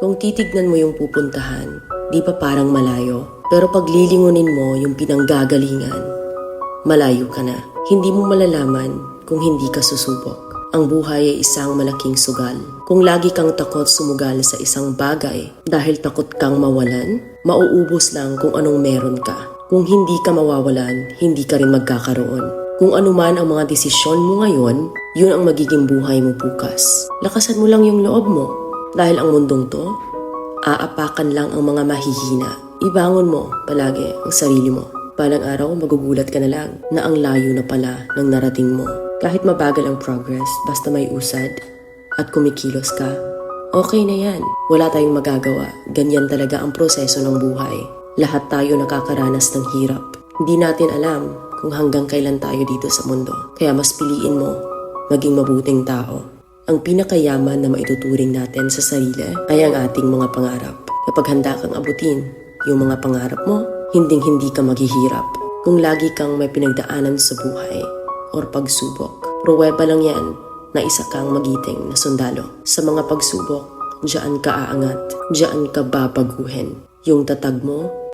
Kung titignan mo yung pupuntahan, di pa parang malayo. Pero pag lilingunin mo yung pinanggagalingan, malayo ka na. Hindi mo malalaman kung hindi ka susubok. Ang buhay ay isang malaking sugal. Kung lagi kang takot sumugal sa isang bagay dahil takot kang mawalan, mauubos lang kung anong meron ka. Kung hindi ka mawawalan, hindi ka rin magkakaroon. Kung ano man ang mga desisyon mo ngayon, yun ang magiging buhay mo bukas. Lakasan mo lang yung loob mo. Dahil ang mundong to, aapakan lang ang mga mahihina. Ibangon mo palagi ang sarili mo. Balang araw, magugulat ka na lang na ang layo na pala ng narating mo. Kahit mabagal ang progress, basta may usad at kumikilos ka, okay na yan. Wala tayong magagawa. Ganyan talaga ang proseso ng buhay. Lahat tayo nakakaranas ng hirap. Hindi natin alam kung hanggang kailan tayo dito sa mundo. Kaya mas piliin mo maging mabuting tao. Ang pinakayaman na maituturing natin sa sarili ay ang ating mga pangarap. Kapag handa kang abutin yung mga pangarap mo, hinding-hindi ka maghihirap. Kung lagi kang may pinagdaanan sa buhay or pagsubok, pruweba lang yan na isa kang magiting na sundalo. Sa mga pagsubok, diyan ka aangat, diyan ka babaguhin. Yung tatag mo,